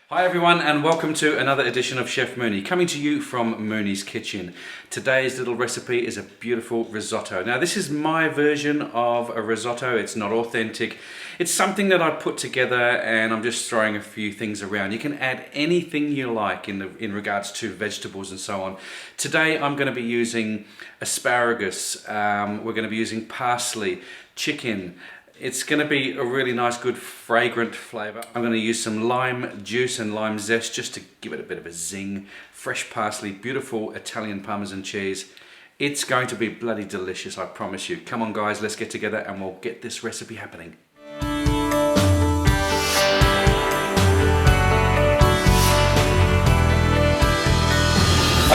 Hi everyone, and welcome to another edition of Chef Mooney, coming to you from Mooney's Kitchen. Today's little recipe is a beautiful risotto. Now this is my version of a risotto. It's not authentic. It's something that I put together and I'm just throwing a few things around. You can add anything you like in regards to vegetables and so on. Today I'm going to be using asparagus, we're going to be using parsley, chicken. It's going to be a really nice, good, fragrant flavour. I'm going to use some lime juice and lime zest just to give it a bit of a zing. Fresh parsley, beautiful Italian Parmesan cheese. It's going to be bloody delicious, I promise you. Come on guys, let's get together and we'll get this recipe happening.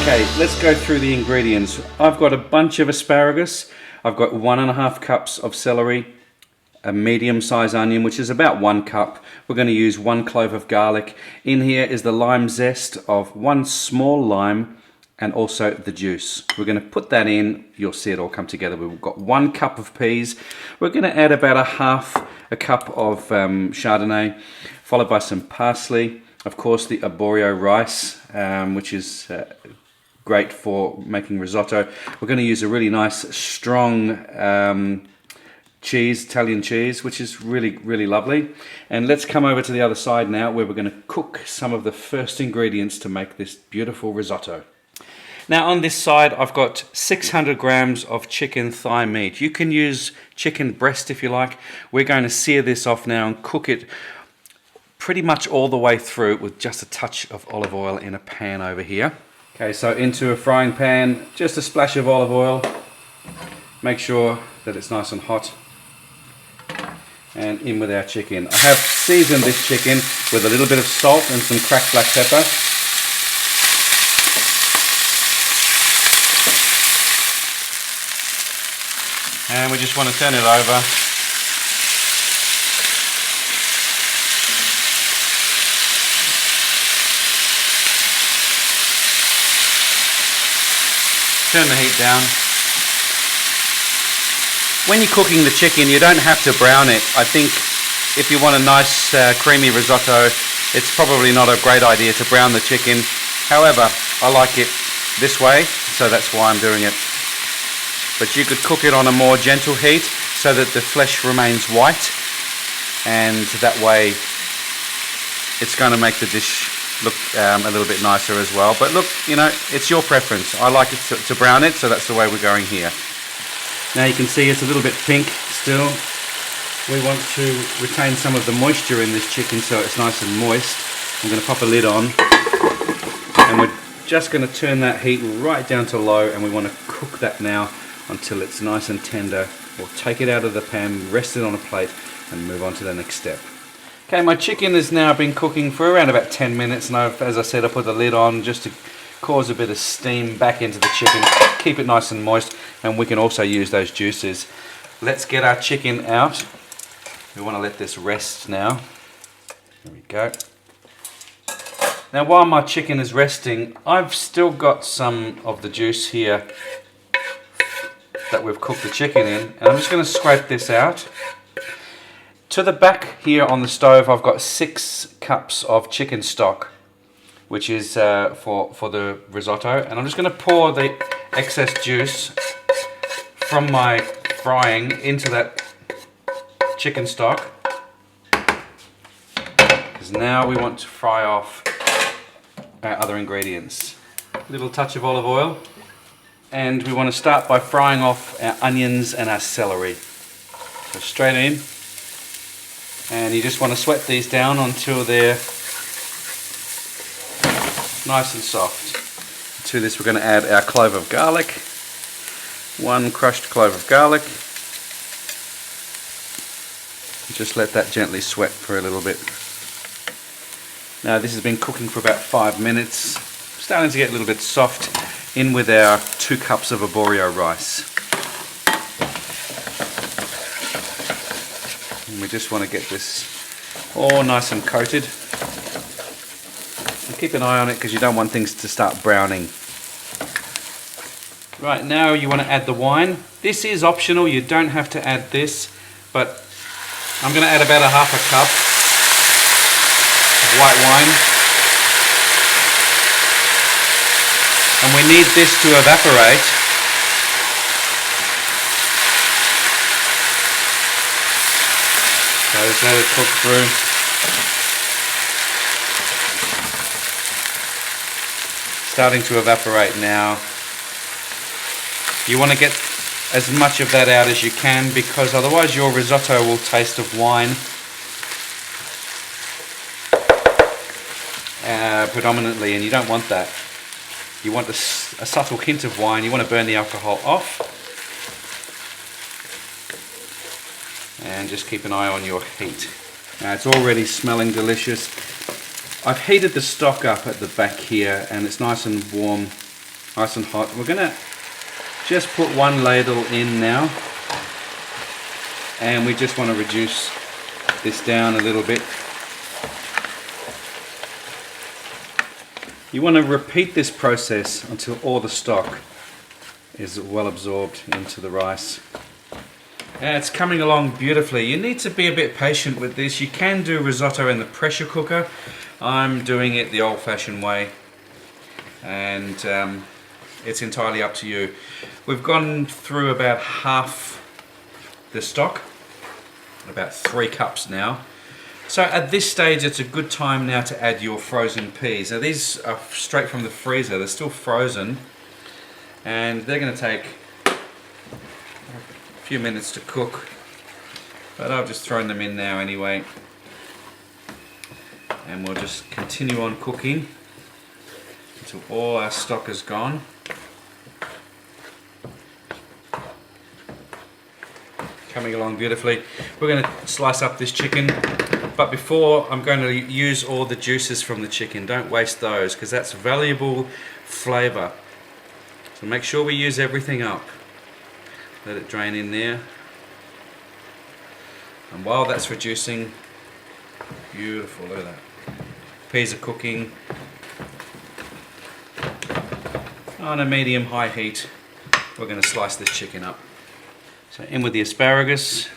Okay, let's go through the ingredients. I've got a bunch of asparagus. I've got 1.5 cups of celery, a medium-sized onion, which is about 1 cup. We're going to use 1 clove of garlic. In here is the lime zest of 1 small lime and also the juice. We're going to put that in. You'll see it all come together. We've got 1 cup of peas. We're going to add about a cup of Chardonnay, followed by some parsley. Of course, the arborio rice, which is great for making risotto. We're going to use a really nice, strong cheese, Italian cheese, which is really lovely. And let's come over to the other side now, where we're going to cook some of the first ingredients to make this beautiful risotto. Now on this side I've got 600 grams of chicken thigh meat. You can use chicken breast if you like. We're going to sear this off now and cook it pretty much all the way through with just a touch of olive oil in a pan over here. Okay, so into a frying pan, just a splash of olive oil. Make sure that it's nice and hot. And in with our chicken. I have seasoned this chicken with a little bit of salt and some cracked black pepper. And we just want to turn it over. Turn the heat down. When you're cooking the chicken, you don't have to brown it. I think if you want a nice creamy risotto, it's probably not a great idea to brown the chicken. However, I like it this way, so that's why I'm doing it. But you could cook it on a more gentle heat so that the flesh remains white, and that way it's going to make the dish look a little bit nicer as well. But look, you know, it's your preference. I like it to brown it, so that's the way we're going here. Now you can see it's a little bit pink still. We want to retain some of the moisture in this chicken so it's nice and moist. I'm going to pop a lid on and we're just going to turn that heat right down to low, and we want to cook that now until it's nice and tender. We'll take it out of the pan, rest it on a plate and move on to the next step. Okay, my chicken has now been cooking for around about 10 minutes, and as I said, I put the lid on just to cause a bit of steam back into the chicken, keep it nice and moist, and we can also use those juices. Let's get our chicken out. We want to let this rest now. There we go. Now while my chicken is resting, I've still got some of the juice here that we've cooked the chicken in, and I'm just going to scrape this out. To the back here on the stove I've got 6 cups of chicken stock, which is for the risotto, and I'm just going to pour the excess juice from my frying into that chicken stock, because now we want to fry off our other ingredients. A little touch of olive oil, and we want to start by frying off our onions and our celery. So straight in, and you just want to sweat these down until they're nice and soft. To this we're going to add our clove of garlic, 1 crushed clove of garlic. Just let that gently sweat for a little bit. Now this has been cooking for about 5 minutes, starting to get a little bit soft. In with our 2 cups of arborio rice. And we just want to get this all nice and coated. Keep an eye on it because you don't want things to start browning. Right, now you want to add the wine. This is optional, you don't have to add this, but I'm going to add about 1/2 cup of white wine. And we need this to evaporate. So just let it cook through. Starting to evaporate now. You want to get as much of that out as you can, because otherwise your risotto will taste of wine predominantly, and you don't want that. You want a subtle hint of wine. You want to burn the alcohol off, and just keep an eye on your heat. Now it's already smelling delicious. I've heated the stock up at the back here, and it's nice and warm, nice and hot. We're gonna just put one ladle in now, and we just want to reduce this down a little bit. You want to repeat this process until all the stock is well absorbed into the rice. And it's coming along beautifully. You need to be a bit patient with this. You can do risotto in the pressure cooker. I'm doing it the old-fashioned way, and it's entirely up to you. We've gone through about half the stock, about 3 cups now. So at this stage it's a good time now to add your frozen peas. Now these are straight from the freezer, they're still frozen, and they're going to take a few minutes to cook, but I've just thrown them in now anyway, and we'll just continue on cooking until all our stock is gone. Coming along beautifully. We're going to slice up this chicken, but before, I'm going to use all the juices from the chicken. Don't waste those, because that's valuable flavour. So make sure we use everything up. Let it drain in there. And while that's reducing, beautiful, look at that. Peas are cooking on a medium-high heat. We're going to slice this chicken up. So in with the asparagus,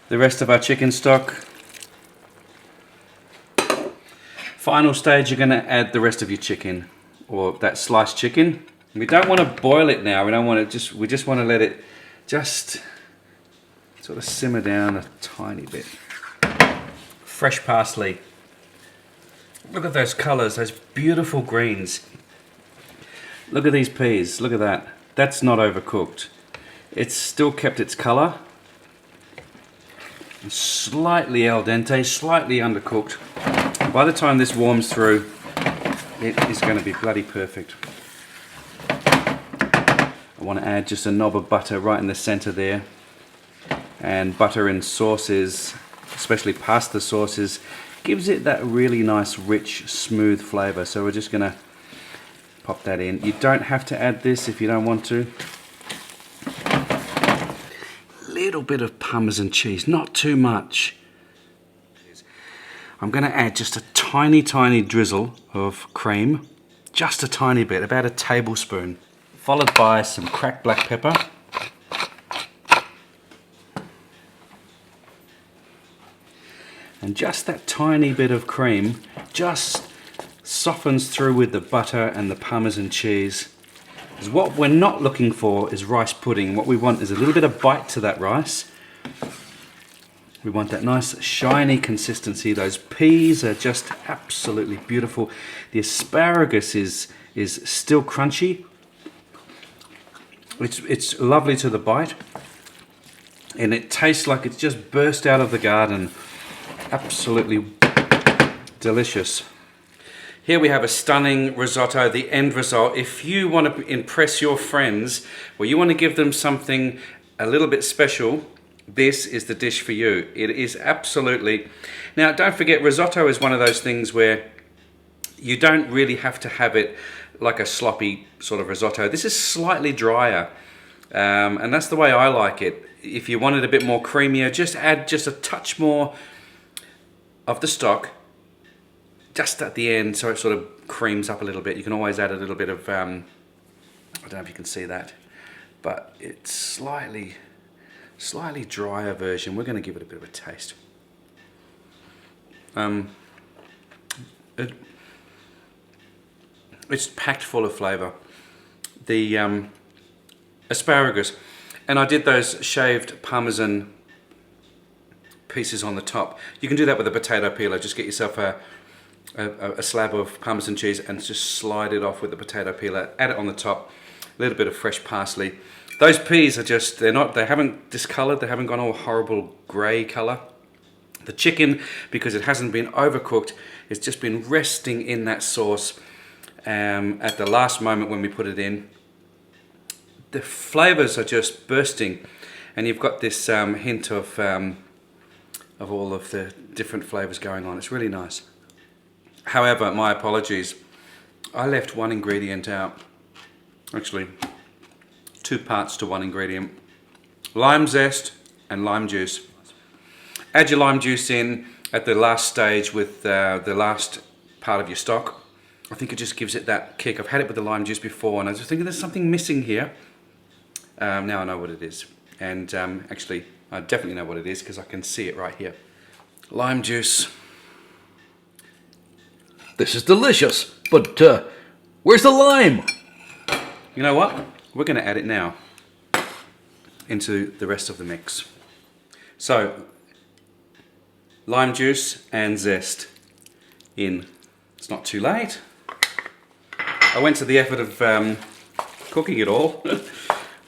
the rest of our chicken stock. Final stage, you're going to add the rest of your chicken, or that sliced chicken. We don't want to boil it now. We don't want to we just want to let it just sort of simmer down a tiny bit. Fresh parsley. Look at those colours, those beautiful greens. Look at these peas, look at that. That's not overcooked. It's still kept its colour. Slightly al dente, slightly undercooked. By the time this warms through, it is going to be bloody perfect. I want to add just a knob of butter right in the centre there. And butter in sauces, especially pasta sauces, gives it that really nice, rich, smooth flavour. So we're just going to pop that in. You don't have to add this if you don't want to. Little bit of Parmesan cheese, not too much. I'm going to add just a tiny drizzle of cream, just a tiny bit, about a tablespoon, followed by some cracked black pepper. And just that tiny bit of cream just softens through with the butter and the Parmesan cheese. Because what we're not looking for is rice pudding. What we want is a little bit of bite to that rice. We want that nice shiny consistency. Those peas are just absolutely beautiful. The asparagus is still crunchy. It's lovely to the bite. And it tastes like it's just burst out of the garden. Absolutely delicious. Here we have a stunning risotto, the end result. If you want to impress your friends, or you want to give them something a little bit special, this is the dish for you. It is absolutely... Now, don't forget, risotto is one of those things where you don't really have to have it like a sloppy sort of risotto. This is slightly drier, and that's the way I like it. If you want it a bit more creamier, just add just a touch more of the stock just at the end, so it sort of creams up a little bit. You can always add a little bit of, I don't know if you can see that, but it's slightly drier version. We're going to give it a bit of a taste. It's packed full of flavour. The asparagus, and I did those shaved Parmesan pieces on the top. You can do that with a potato peeler. Just get yourself a slab of Parmesan cheese and just slide it off with the potato peeler. Add it on the top. A little bit of fresh parsley. Those peas are just, they haven't discoloured. They haven't gone all horrible grey colour. The chicken, because it hasn't been overcooked, it's just been resting in that sauce at the last moment when we put it in. The flavours are just bursting, and you've got this hint of all of the different flavours going on. It's really nice. However, my apologies, I left one ingredient out. Actually, 2 parts to one ingredient. Lime zest and lime juice. Add your lime juice in at the last stage with the last part of your stock. I think it just gives it that kick. I've had it with the lime juice before, and I was thinking there's something missing here. Now I know what it is. And actually, I definitely know what it is because I can see it right here. Lime juice. This is delicious, but where's the lime? You know what? We're going to add it now into the rest of the mix. So, lime juice and zest in. It's not too late. I went to the effort of cooking it all.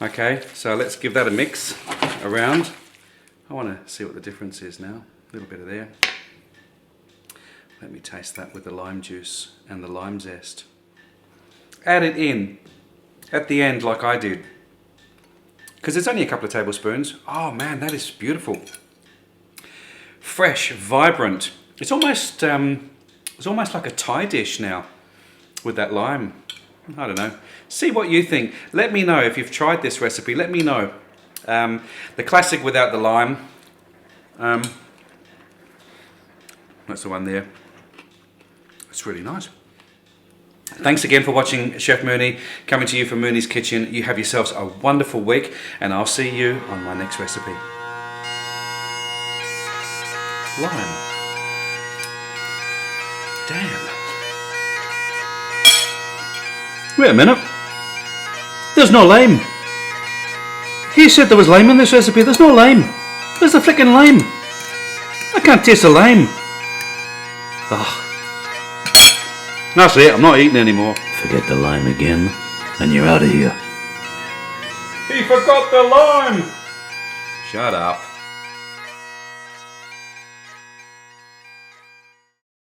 Okay, so let's give that a mix around. I want to see what the difference is now. A little bit of there. Let me taste that with the lime juice and the lime zest. Add it in at the end like I did, because it's only a couple of tablespoons. Oh man, that is beautiful. Fresh, vibrant. It's almost like a Thai dish now with that lime. I don't know. See what you think. Let me know if you've tried this recipe. Let me know. The classic without the lime. That's the one there. It's really nice. Thanks again for watching Chef Mooney, coming to you from Mooney's Kitchen. You have yourselves a wonderful week, and I'll see you on my next recipe. Lime. Damn. Wait a minute. There's no lime. He said there was lime in this recipe. There's no lime. Where's the flicking lime? I can't taste the lime. Ugh. That's it, I'm not eating anymore. Forget the lime again, and you're out of here. He forgot the lime! Shut up.